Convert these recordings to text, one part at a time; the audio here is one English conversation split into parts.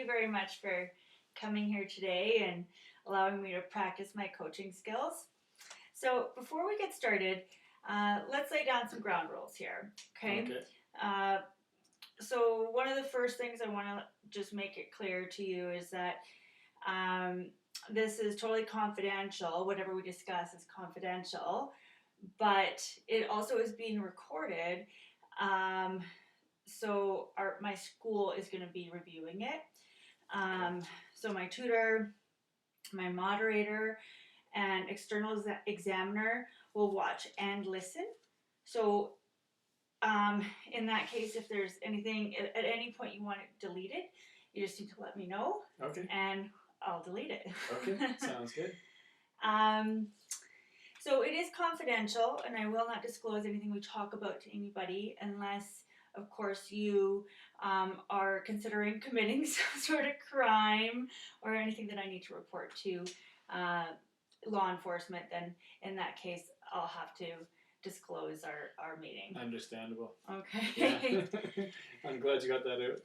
you very much for coming here today and allowing me to practice my coaching skills. So before we get started, let's lay down some ground rules here, okay? So one of the first things I want to just make it clear to you is that this is totally confidential. Whatever we discuss is confidential, but it also is being recorded. So my school is going to be reviewing it. So my tutor, my moderator, and external examiner will watch and listen. So in that case, if there's anything at any point you want it deleted, you just need to let me know. Okay. And I'll delete it. Okay, sounds good. So it is confidential, and I will not disclose anything we talk about to anybody unless, of course, you are considering committing some sort of crime or anything that I need to report to law enforcement. Then in that case, I'll have to disclose our meeting. Understandable. Okay. Yeah. I'm glad you got that out.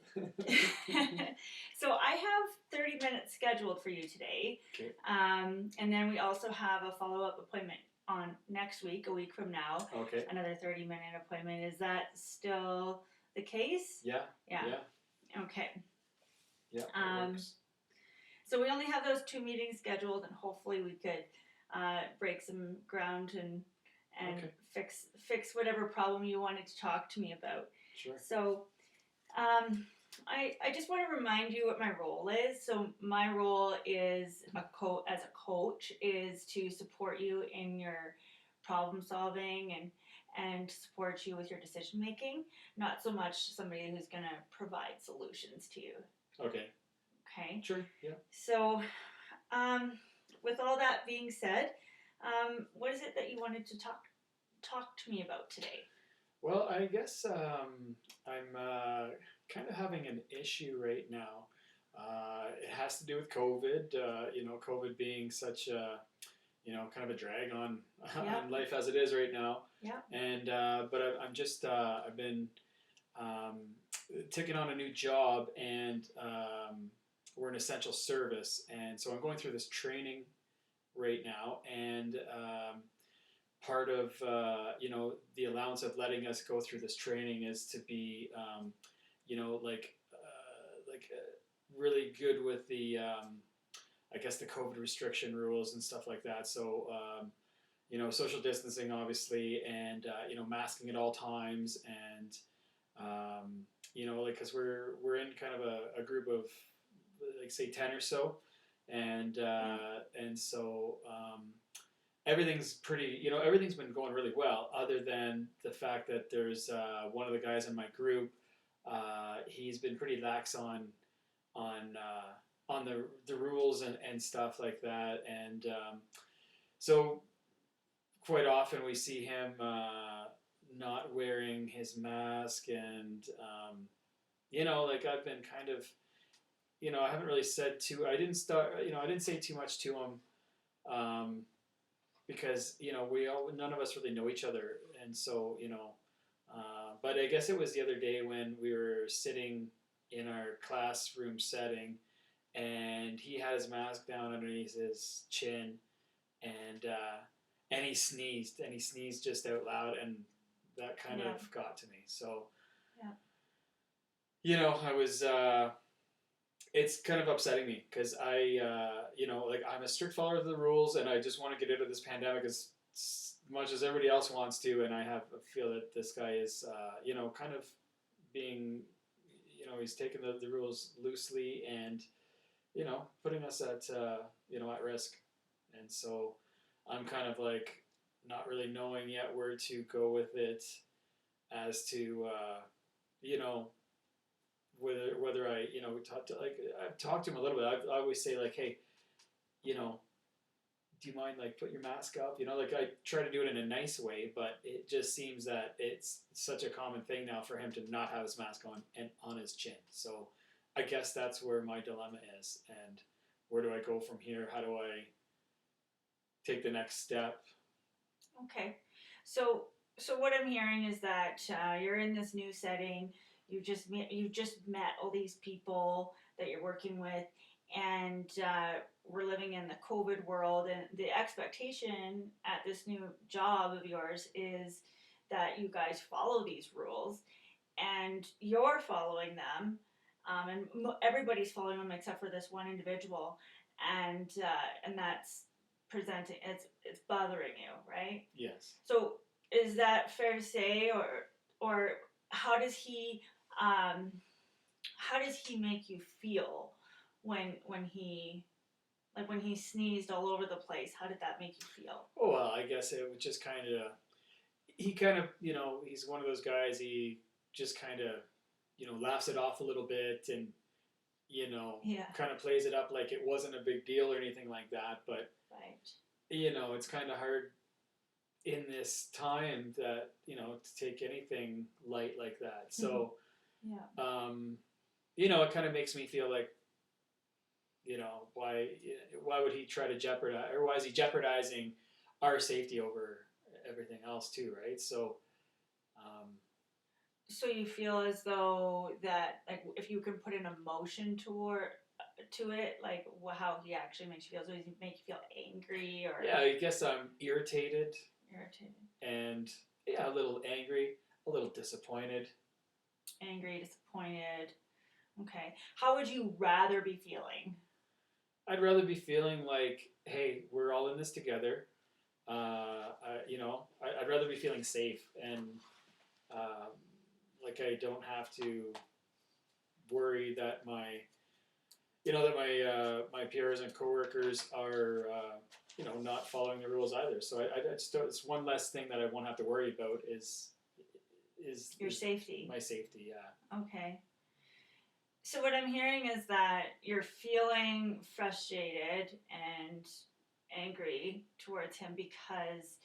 So I have 30 minutes scheduled for you today. Okay. And then we also have a follow-up appointment on next week, a week from now. Okay. Another 30-minute appointment. Is that still the case? Yeah. Okay. Yeah, that works. So we only have those 2 meetings scheduled, and hopefully we could break some ground and okay. fix whatever problem you wanted to talk to me about. Sure. So I just want to remind you what my role is. So my role is as a coach is to support you in your problem solving and support you with your decision making, not so much somebody who's going to provide solutions to you. Okay. Okay. Sure. Yeah. So with all that being said, what is it that you wanted to talk to me about today? Well, I guess I'm kind of having an issue right now. It has to do with COVID. COVID being such a kind of a drag on life as it is right now. Yeah. And but I'm just I've been taking on a new job, and we're an essential service, and so I'm going through this training right now, and part of the allowance of letting us go through this training is to be really good with the I guess the COVID restriction rules and stuff like that. So social distancing obviously, and masking at all times, and because we're in kind of a group of like say 10 or so, and so everything's everything's been going really well, other than the fact that there's one of the guys in my group, he's been pretty lax on the rules and stuff like that, and so quite often we see him not wearing his mask, and I've been kind of I haven't really said I didn't say too much to him, because none of us really know each other, and so but I guess it was the other day when we were sitting in our classroom setting, and he had his mask down underneath his chin, and he sneezed just out loud, and that kind of got to me. So I was it's kind of upsetting me, because I'm a strict follower of the rules, and I just want to get out of this pandemic as much as everybody else wants to, and I feel that this guy is kind of being he's taking the rules loosely, and putting us at at risk, and so I'm kind of like not really knowing yet where to go with it, as to whether I I've talked to him a little bit. I always say like, hey, do you mind put your mask up? I try to do it in a nice way, but it just seems that it's such a common thing now for him to not have his mask on and on his chin. So I guess that's where my dilemma is, and where do I go from here? How do I take the next step? Okay, so what I'm hearing is that you're in this new setting. You just met all these people that you're working with, and we're living in the COVID world, and the expectation at this new job of yours is that you guys follow these rules, and you're following them, and everybody's following them except for this one individual, and that's presenting it's bothering you, right? Yes. So is that fair to say, or how does he um, how does he make you feel when he like when he sneezed all over the place? How did that make you feel? Oh, well, I guess it was just kind of, he kind of, he's one of those guys, he just kind of, laughs it off a little bit, and, Yeah. kind of plays it up like it wasn't a big deal or anything like that. But, Right. it's kind of hard in this time that, to take anything light like that. So, Yeah. it kind of makes me feel like, why would he try to jeopardize, or why is he jeopardizing our safety over everything else too, right? So, So you feel as though that, like, if you can put an emotion to it, like how he actually makes you feel. So does he make you feel angry or yeah, I guess I'm irritated irritated? and, yeah, a little angry, a little disappointed. Angry, disappointed. Okay. How would you rather be feeling? I'd rather be feeling like, hey, we're all in this together. I'd rather be feeling safe, and um, like I don't have to worry that my peers and coworkers are not following the rules either. So I just it's one less thing that I won't have to worry about is Your safety. My safety, yeah. Okay. So what I'm hearing is that you're feeling frustrated and angry towards him because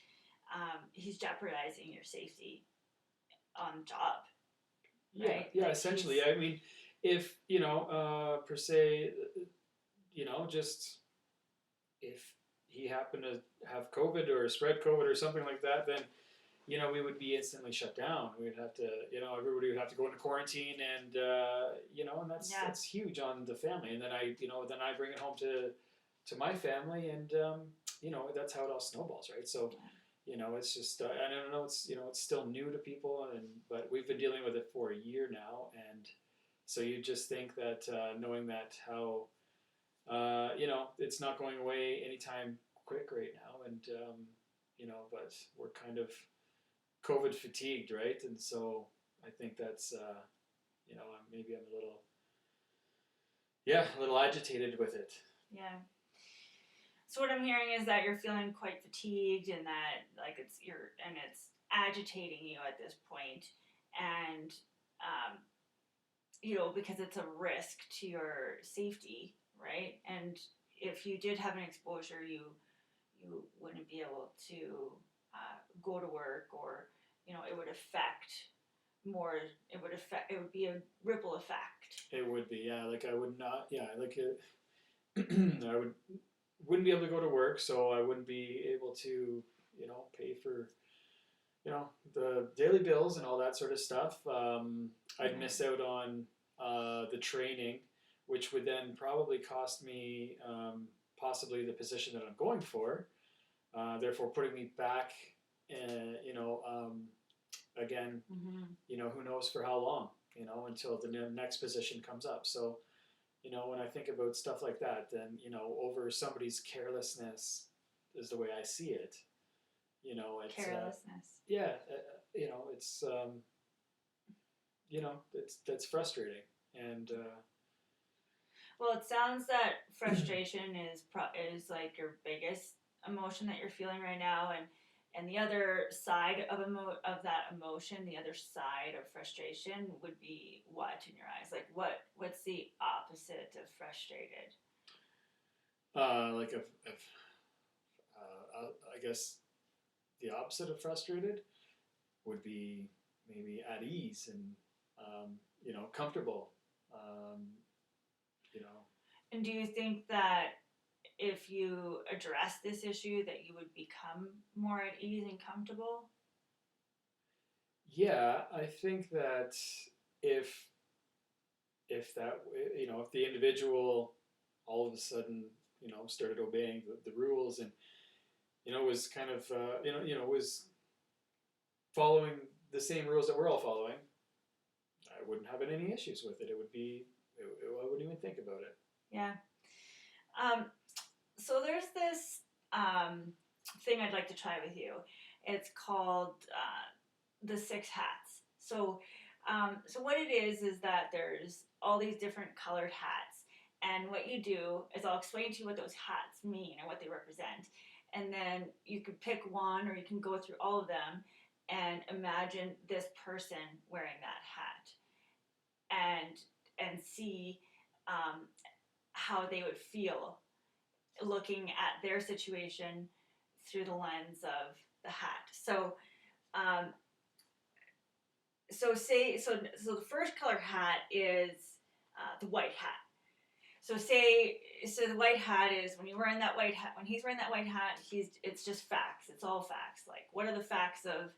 he's jeopardizing your safety on the job. Right? Yeah, like essentially. I mean, if per se, just if he happened to have COVID or spread COVID or something like that, then we would be instantly shut down. We'd have to, everybody would have to go into quarantine, and and that's huge on the family. And then I bring it home to my family, and that's how it all snowballs, right? So, it's just I don't know. It's still new to people, but we've been dealing with it for a year now, and so you just think that knowing that how it's not going away anytime quick right now, and but we're kind of COVID fatigued, right? And so I think that's maybe I'm a little agitated with it. Yeah. So what I'm hearing is that you're feeling quite fatigued, and that like it's agitating you at this point, and because it's a risk to your safety, right? And if you did have an exposure, you wouldn't be able to go to work, or it would affect more. It would be a ripple effect. It would be, yeah. Like I would not, yeah. Like it, wouldn't be able to go to work, so I wouldn't be able to pay for the daily bills and all that sort of stuff. I'd miss out on the training, which would then probably cost me possibly the position that I'm going for. Therefore, putting me back, again, who knows for how long, until the next position comes up. So, when I think about stuff like that, then, over somebody's carelessness is the way I see it. It's carelessness. It's that's frustrating, and well, it sounds that frustration is like your biggest emotion that you're feeling right now, and the other side of that emotion, the other side of frustration would be what in your eyes? Like what's the opposite of frustrated? I guess the opposite of frustrated would be maybe at ease and comfortable. And do you think that if you address this issue that you would become more at ease and comfortable? Yeah, I think that if if that, if the individual all of a sudden, started obeying the rules and, was kind of, was following the same rules that we're all following, I wouldn't have any issues with it. It would be, I wouldn't even think about it. Yeah. So there's this thing I'd like to try with you. It's called the 6 hats. So what it is that there's all these different colored hats, and what you do is I'll explain to you what those hats mean and what they represent, and then you can pick one or you can go through all of them and imagine this person wearing that hat, and see how they would feel looking at their situation through the lens of the hat. So the first color hat is the white hat. So the white hat is when you're wearing that white hat. When he's wearing that white hat, it's just facts. It's all facts. Like, what are the facts of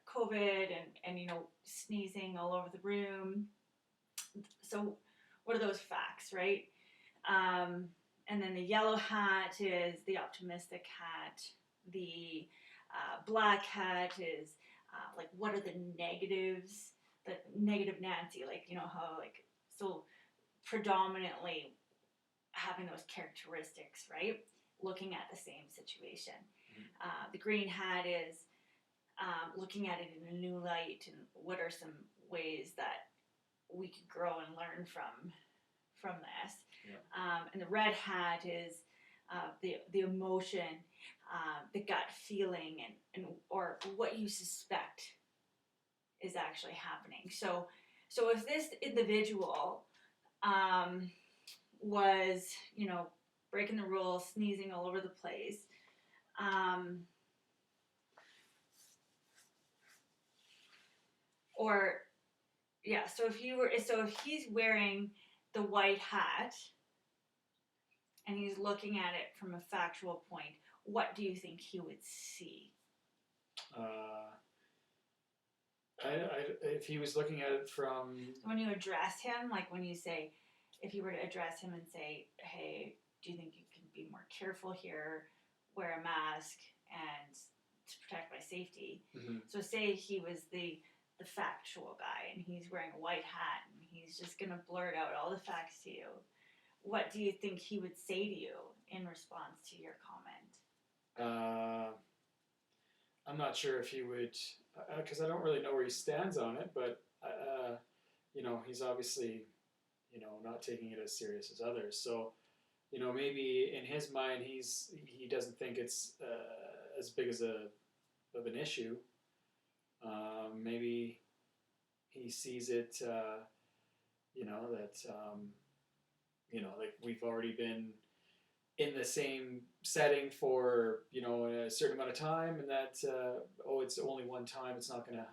COVID and sneezing all over the room? So what are those facts, right? And then the yellow hat is the optimistic hat. The black hat is like, what are the negatives? The negative Nancy, like, how, like, so predominantly having those characteristics, right? Looking at the same situation. The green hat is looking at it in a new light, and what are some ways that we could grow and learn from this. Yeah. And the red hat is the emotion, the gut feeling, and or what you suspect is actually happening. So if this individual was, breaking the rules, sneezing all over the place, so if he's wearing the white hat and he's looking at it from a factual point, what do you think he would see? If he was looking at it from... When you address him, like when you say, if you were to address him and say, hey, do you think you can be more careful here, wear a mask, and to protect my safety? Mm-hmm. So say he was the factual guy and he's wearing a white hat and he's just going to blurt out all the facts to you. What do you think he would say to you in response to your comment? I'm not sure if he would, because I don't really know where he stands on it, but, he's obviously, not taking it as serious as others. So, maybe in his mind, he doesn't think it's as big of an issue. Maybe he sees it, that, like we've already been in the same setting for, a certain amount of time, and that, it's only one time, it's not gonna,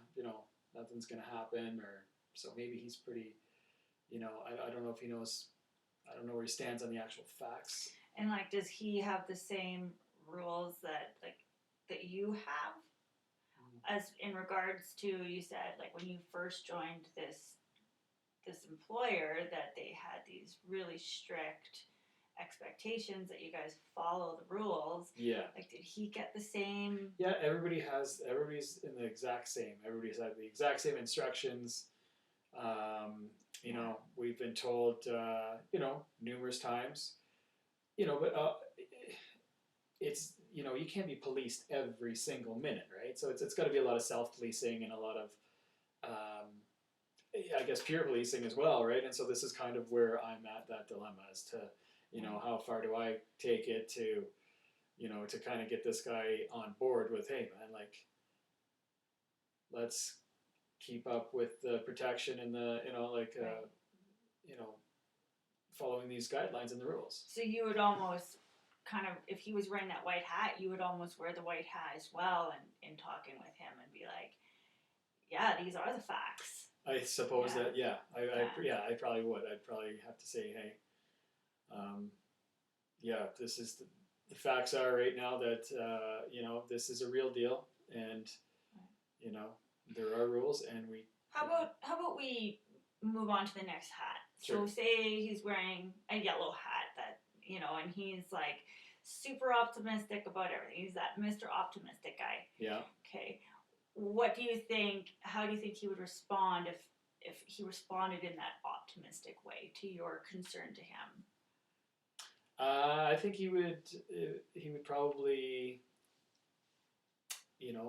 nothing's gonna happen, or so maybe he's pretty, I don't know if he knows, I don't know where he stands on the actual facts. And like, does he have the same rules that you have? As in regards to, you said, like, when you first joined this employer, that they had these really strict expectations that you guys follow the rules. Yeah. Like, did he get the same? Yeah, everybody's in the exact same. Everybody's had the exact same instructions. We've been told, numerous times, but it's, you can't be policed every single minute, right? So it's got to be a lot of self-policing and a lot of, I guess, peer policing as well, right? And so this is kind of where I'm at that dilemma as to, how far do I take it to, to kind of get this guy on board with, hey, man, like, let's keep up with the protection and the, following these guidelines and the rules. So you would almost kind of, if he was wearing that white hat, you would almost wear the white hat as well, and in talking with him and be like, yeah, these are the facts. I suppose that, I probably would. I'd probably have to say, hey, this is the facts are right now that, this is a real deal, and, there are rules, and we... How about we move on to the next hat. Sure. So say he's wearing a yellow hat that, and he's like super optimistic about everything. He's that Mr. Optimistic guy. Yeah. Okay. How do you think he would respond if he responded in that optimistic way to your concern to him? I think he would probably,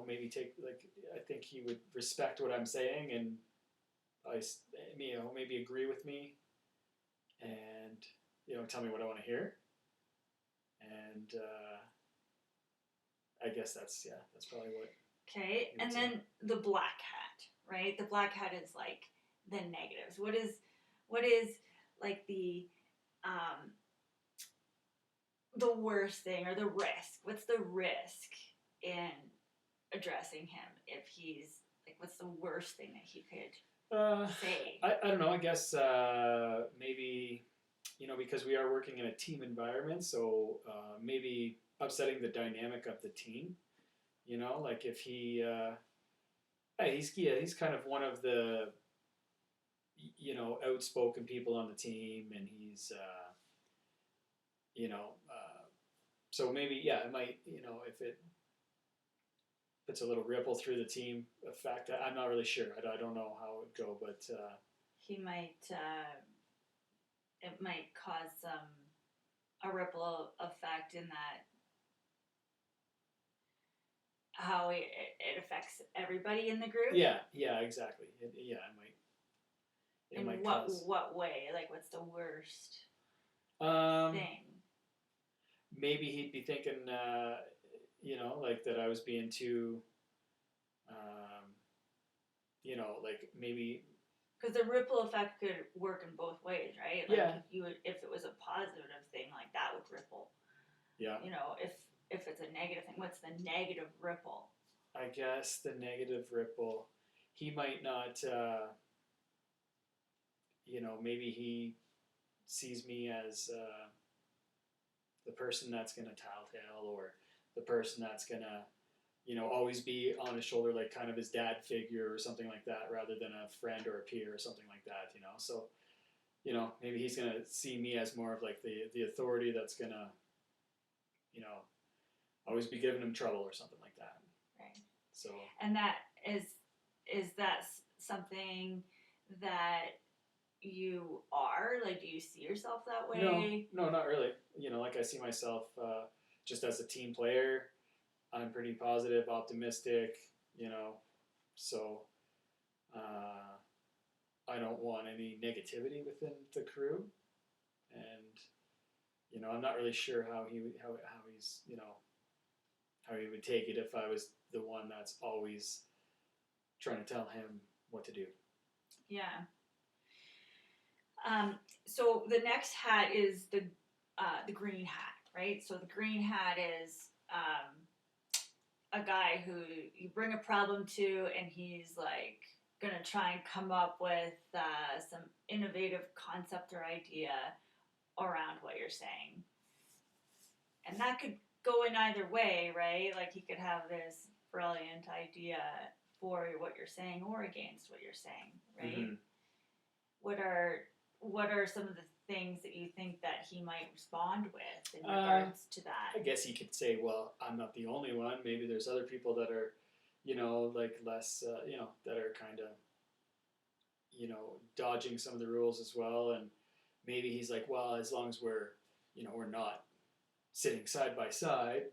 maybe take, like, I think he would respect what I'm saying and maybe agree with me and, tell me what I want to hear. And I guess that's probably what. Okay, and then the black hat, right? The black hat is like the negatives. What is like the worst thing or the risk? What's the risk in addressing him if he's like, what's the worst thing that he could say? I don't know. I guess maybe, because we are working in a team environment, so maybe upsetting the dynamic of the team. Like if he's kind of one of the, outspoken people on the team, and he's, so maybe, yeah, it might, if it puts a little ripple through the team effect. I'm not really sure. I don't know how it would go, but he might. It might cause a ripple effect in that how it affects everybody in the group. Yeah, exactly. It might. In what way? Like, what's the worst thing? Maybe he'd be thinking, like that I was being too, like maybe. Because the ripple effect could work in both ways, right? Like if it was a positive thing, like that would ripple. Yeah. If it's a negative thing, what's the negative ripple? I guess the negative ripple, he might not. Maybe he sees me as the person that's gonna tattletale, or the person that's gonna, always be on his shoulder, like kind of his dad figure or something like that, rather than a friend or a peer or something like that. So, maybe he's gonna see me as more of like the authority that's gonna, always be giving him trouble or something like that. Right. So. And that is that something that you are? Like, do you see yourself that way? No, not really. Like I see myself just as a team player. I'm pretty positive, optimistic, so I don't want any negativity within the crew, and I'm not really sure how he's how he would take it if I was the one that's always trying to tell him what to do. Yeah. So the next hat is the green hat, right? So the green hat is a guy who you bring a problem to, and he's like gonna try and come up with some innovative concept or idea around what you're saying, and that could go in either way, right? Like he could have this brilliant idea for what you're saying or against what you're saying, right? Mm-hmm. What are some of the things that you think that he might respond with in regards to that? I guess he could say, well, I'm not the only one. Maybe there's other people that are, like less, that are kind of, dodging some of the rules as well. And maybe he's like, well, as long as we're not sitting side by side,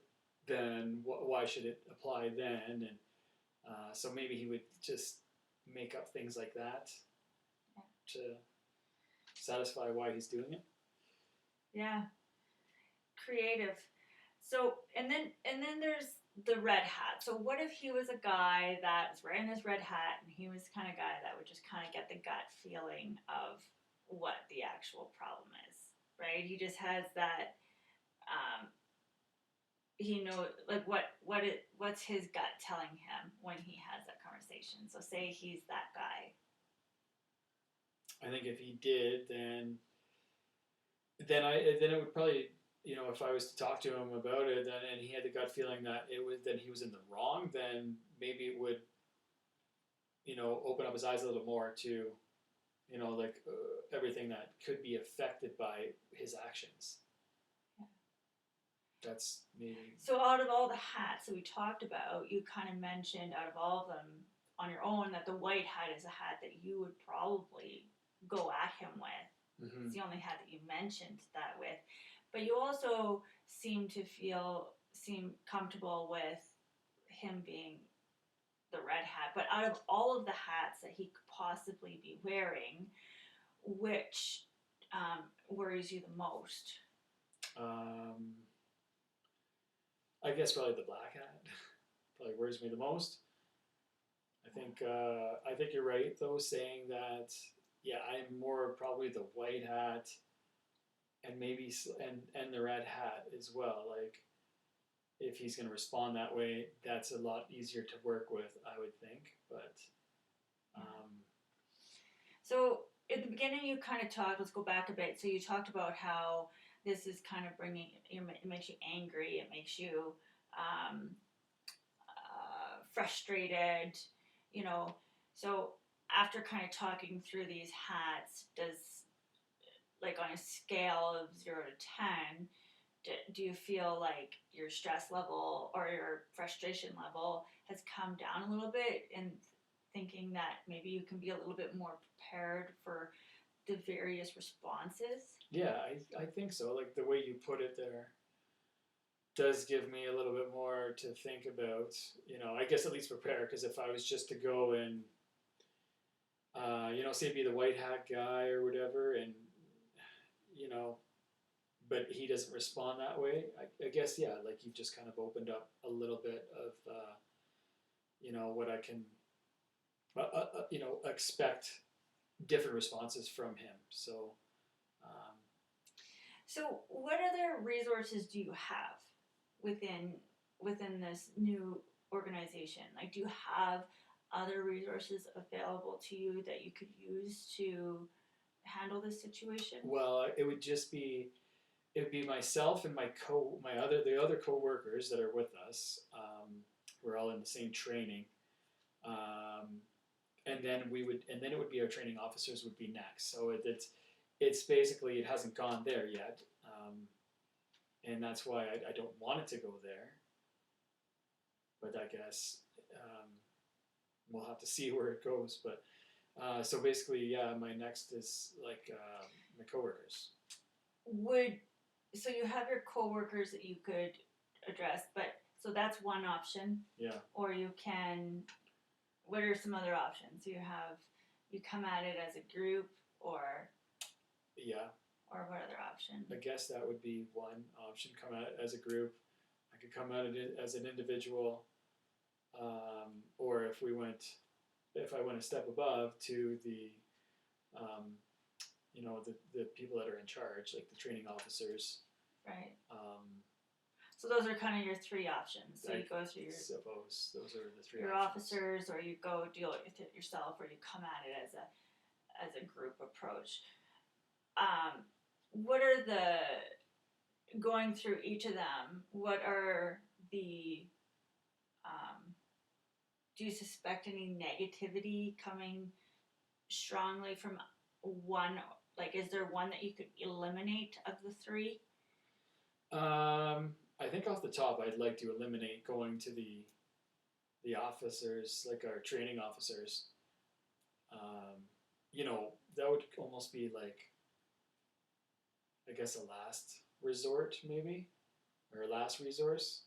then why should it apply then? And so maybe he would just make up things like that to satisfy why he's doing it. Yeah. Creative. So and then there's the red hat. So what if he was a guy that was wearing this red hat, and he was the kind of guy that would just kind of get the gut feeling of what the actual problem is, right? He just has that he knows, like, what's his gut telling him when he has that conversation. So say he's that guy. I think if he did, then it would probably, if I was to talk to him about it, and he had the gut feeling that he was in the wrong, then maybe it would, open up his eyes a little more to, like everything that could be affected by his actions. Yeah. That's maybe. So out of all the hats that we talked about, you kind of mentioned out of all of them on your own that the white hat is a hat that you would probably go at him with. Mm-hmm. It's the only hat that you mentioned that with. But you also seem comfortable with him being the red hat. But out of all of the hats that he could possibly be wearing, which worries you the most? I guess probably the black hat probably worries me the most. I think you're right though, saying that I'm more probably the white hat, and maybe and the red hat as well. Like if he's going to respond that way, that's a lot easier to work with, I would think. But so at the beginning, you kind of talked. Let's go back a bit. So you talked about how this is kind of bringing. It makes you angry. It makes you frustrated. So after kind of talking through these hats, does, like, on a scale of 0 to 10, do you feel like your stress level or your frustration level has come down a little bit, and thinking that maybe you can be a little bit more prepared for the various responses? Yeah, I think so. Like the way you put it there does give me a little bit more to think about. I guess at least prepare, because if I was just to go and say be the white hat guy or whatever, and but he doesn't respond that way. I guess like you've just kind of opened up a little bit of what I can expect different responses from him. So. So, what other resources do you have within this new organization? Like, do you have other resources available to you that you could use to handle this situation? Well, it would be myself and the other coworkers that are with us. We're all in the same training, and then it would be our training officers would be next. So it's basically, it hasn't gone there yet, and that's why I don't want it to go there. But I guess we'll have to see where it goes. But so basically, my next is like my coworkers. So you have your coworkers that you could address, but so that's one option. Yeah. Or you can. What are some other options? You come at it as a group, or. Yeah. Or what other option? I guess that would be one option. Come at it as a group. I could come at it as an individual, or if I went a step above to the, the people that are in charge, like the training officers. Right. So those are kind of your three options. So you go through your. Suppose those are the three. Your options. officers, or you go deal with it yourself, or you come at it as a group approach. What are going through each of them? What are the? Do you suspect any negativity coming strongly from one? Like, is there one that you could eliminate of the three? I think off the top, I'd like to eliminate going to the officers, like our training officers. That would almost be like, I guess, a last resort, maybe, or a last resource.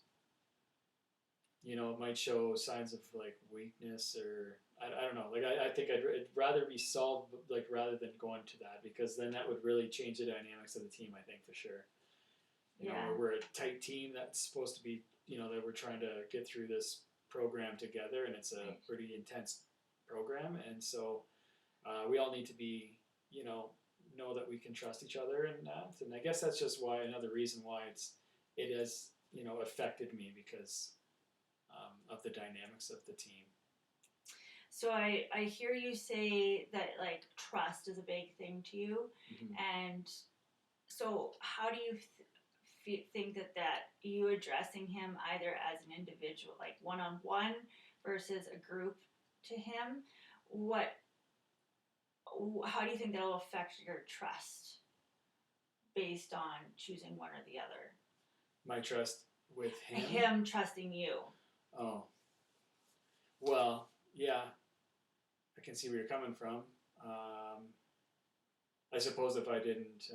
It might show signs of like weakness, or I don't know. Like I think I'd rather be solved, like, rather than going to that, because then that would really change the dynamics of the team, I think, for sure. We're a tight team that's supposed to be, that we're trying to get through this program together, and it's a pretty intense program, and so we all need to be, know that we can trust each other in that. And I guess that's just another reason why it has affected me, because of the dynamics of the team. So I hear you say that, like, trust is a big thing to you, mm-hmm. And so how do you think that you addressing him either as an individual, like one-on-one, versus a group to him, what how do you think that'll affect your trust based on choosing one or the other? My trust with him? Him trusting you. Oh. Well, yeah. I can see where you're coming from. I suppose if I didn't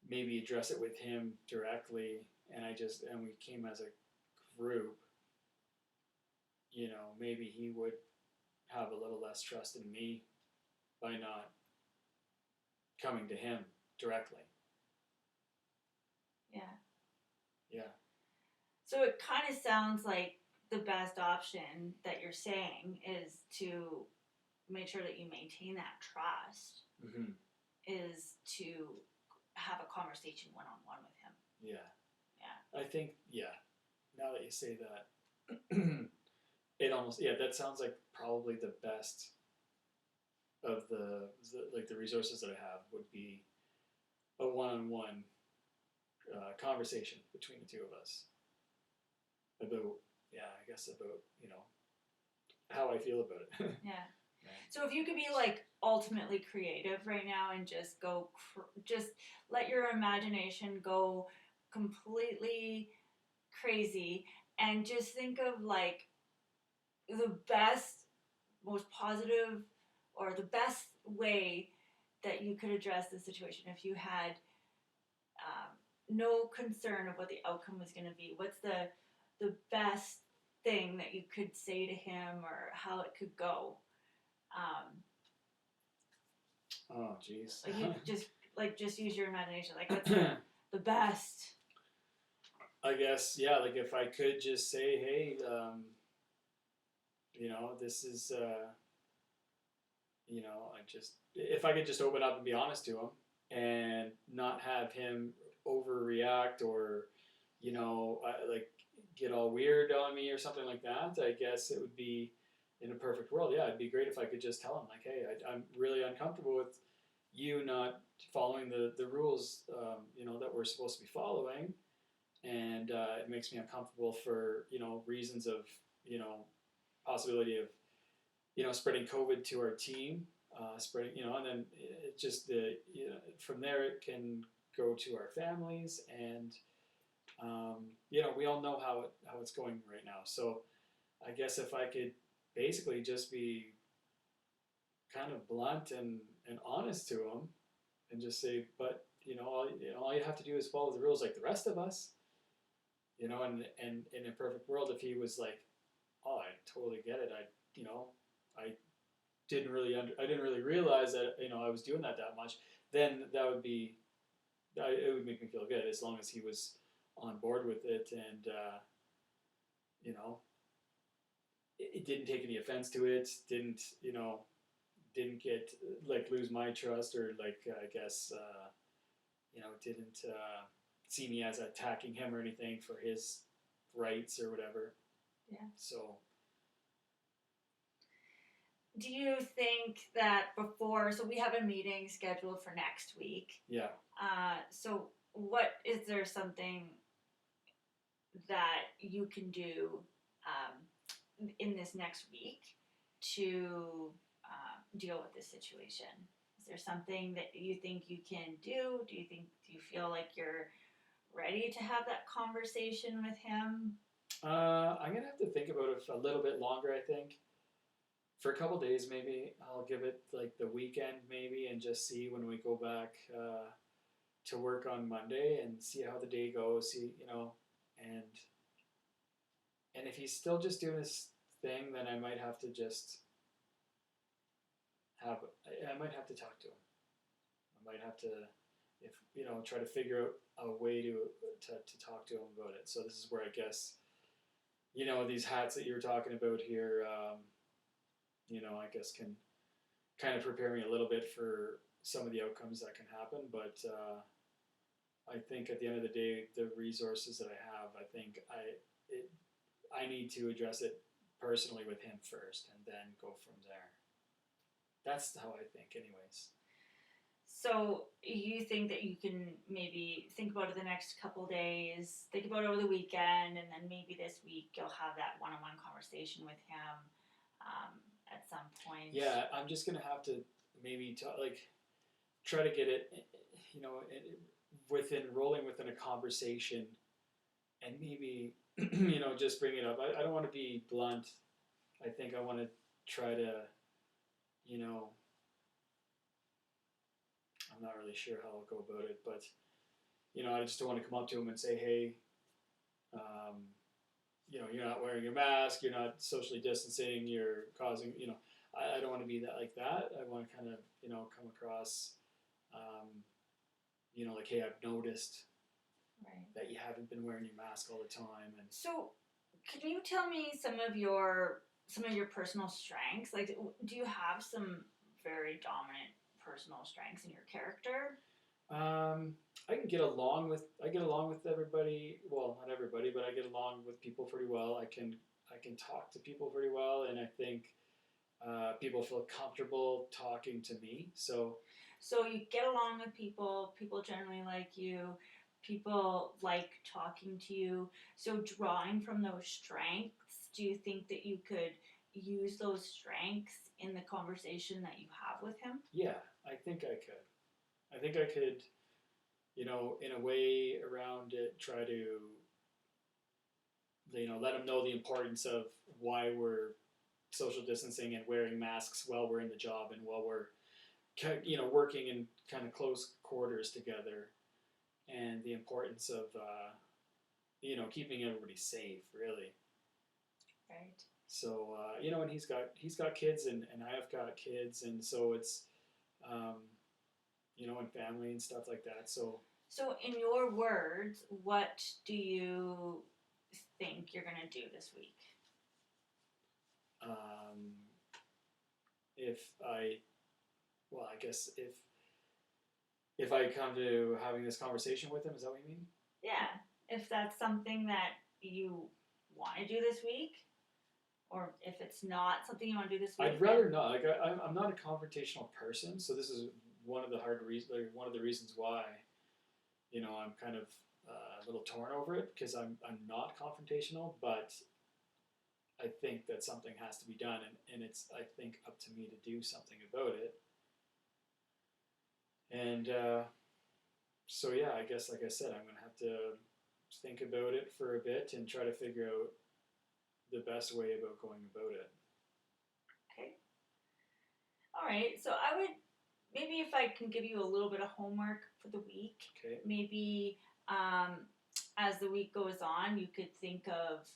maybe address it with him directly and we came as a group, maybe he would have a little less trust in me by not coming to him directly. Yeah. Yeah. So it kind of sounds like the best option that you're saying is to make sure that you maintain that trust, is to have a conversation one-on-one with him. Yeah. Yeah. I think, now that you say that, it almost, that sounds like probably the best of the resources that I have would be a one-on-one conversation between the two of us about, how I feel about it. Yeah. So if you could be like ultimately creative right now and just go, just let your imagination go completely crazy and just think of like the best, most positive, or the best way that you could address the situation if you had no concern of what the outcome was going to be. What's the best thing that you could say to him or how it could go? Oh, jeez. Like you just use your imagination. Like what's the best? I guess, like if I could just say, hey, this is, if I could just open up and be honest to him and not have him overreact or, like get all weird on me or something like that, I guess it would be, in a perfect world, it'd be great if I could just tell him, like, hey, I'm really uncomfortable with you not following the rules, that we're supposed to be following, and it makes me uncomfortable for, reasons of, possibility of, spreading COVID to our team, and then it just from there it can go to our families, and we all know how it's going right now. So I guess if I could basically just be kind of blunt and honest to him, and just say, but all you have to do is follow the rules like the rest of us, and in a perfect world, if he was like, oh, I totally get it, I didn't really realize that I was doing that much, then it would make me feel good, as long as he was on board with it, and it didn't take any offense to it, didn't get like lose my trust, or like I guess didn't see me as attacking him or anything for his rights or whatever. Yeah. So do you think that so we have a meeting scheduled for next week. Yeah. So is there something that you can do in this next week to deal with this situation? Is there something that you think you can do? Do you feel like you're ready to have that conversation with him? I'm gonna have to think about it a little bit longer, I think. For a couple days, maybe I'll give it like the weekend, maybe, and just see when we go back to work on Monday, and see how the day goes. See, and if he's still just doing his thing, then I might have to I might have to talk to him. I might have to, try to figure out a way to talk to him about it. So this is where I guess, these hats that you're talking about here, I guess can kind of prepare me a little bit for some of the outcomes that can happen. But I think at the end of the day, the resources that I have, I think I need to address it personally with him first, and then go from there. That's how I think, anyways. So you think that you can maybe think about it the next couple days, think about it over the weekend, and then maybe this week you'll have that one-on-one conversation with him at some point. Yeah, I'm just going to have to maybe try to get it, rolling within a conversation, and maybe just bring it up. I don't want to be blunt. I think I want to try to, I'm not really sure how I'll go about it, but I just don't want to come up to him and say, hey, you're not wearing your mask, you're not socially distancing, you're causing, I don't want to be like that. I want to kind of, come across, like, hey, I've noticed that you haven't been wearing your mask all the time. And so, can you tell me some of your personal strengths? Like, do you have some very dominant personal strengths in your character? I get along with everybody. Well, not everybody, but I get along with people pretty well. I can talk to people pretty well, and I think people feel comfortable talking to me. So you get along with people. People generally like you. People like talking to you. So drawing from those strengths, do you think that you could use those strengths in the conversation that you have with him? Yeah, I think I could. I think I could, in a way around it, try to, let him know the importance of why we're social distancing and wearing masks while we're in the job and while we're, working in kind of close quarters together, and the importance of, keeping everybody safe, really. Right. So, and he's got kids, and I have got kids, and so it's, and family and stuff like that. So in your words, what do you think you're going to do this week? I guess if I come to having this conversation with him, is that what you mean? Yeah, if that's something that you want to do this week, or if it's not something you want to do this week. I'd rather not. Like, I'm not a confrontational person, so this is one of the reasons why, I'm kind of a little torn over it, because I'm not confrontational, but I think that something has to be done, and it's, I think, up to me to do something about it. And so, yeah, I guess, like I said, I'm going to have to think about it for a bit and try to figure out the best way about going about it. Okay. All right. So I would, maybe if I can give you a little bit of homework for the week. Okay. Maybe as the week goes on, you could think of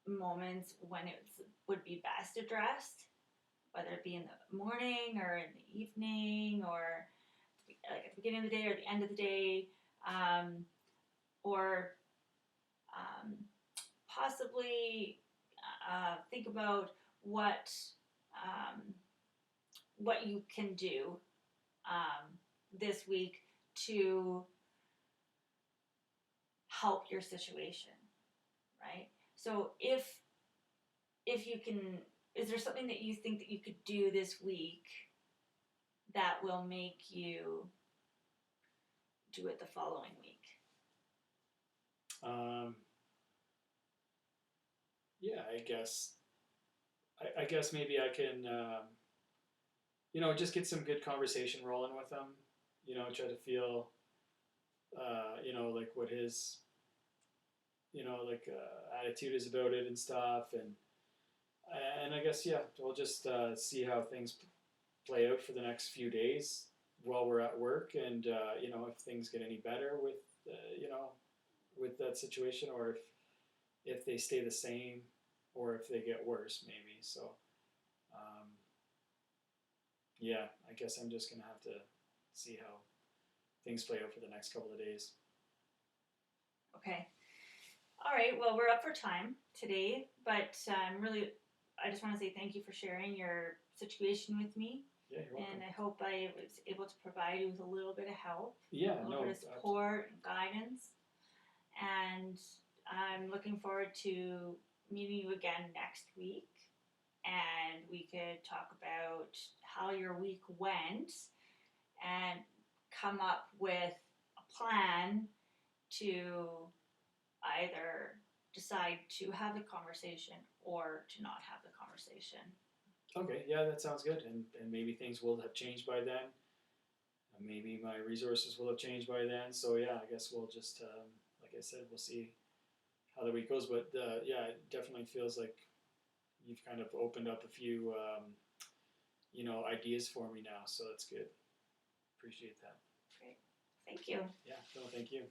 moments when it would be best addressed, whether it be in the morning or in the evening, or like at the beginning of the day or the end of the day, or possibly think about what you can do this week to help your situation, right? So if you can, is there something that you think that you could do this week that will make you do it the following week? Yeah, I guess maybe I can, just get some good conversation rolling with him. Try to feel, like what his, attitude is about it and stuff, and I guess, yeah, we'll just see how things play out for the next few days while we're at work, and if things get any better with, with that situation, or if they stay the same, or if they get worse, maybe. So, yeah, I guess I'm just gonna have to see how things play out for the next couple of days. Okay. All right. Well, we're up for time today, but I just want to say thank you for sharing your situation with me. Yeah, you're welcome. And I hope I was able to provide you with a little bit of help, yeah, a little bit of support and guidance. And I'm looking forward to meeting you again next week, and we could talk about how your week went and come up with a plan to either decide to have the conversation or to not have the conversation. Okay, yeah, that sounds good. And maybe things will have changed by then. Maybe my resources will have changed by then. So yeah, I guess we'll just, like I said, we'll see how the week goes. But yeah, it definitely feels like you've kind of opened up a few, ideas for me now. So that's good. Appreciate that. Great. Thank you. Yeah, no, thank you.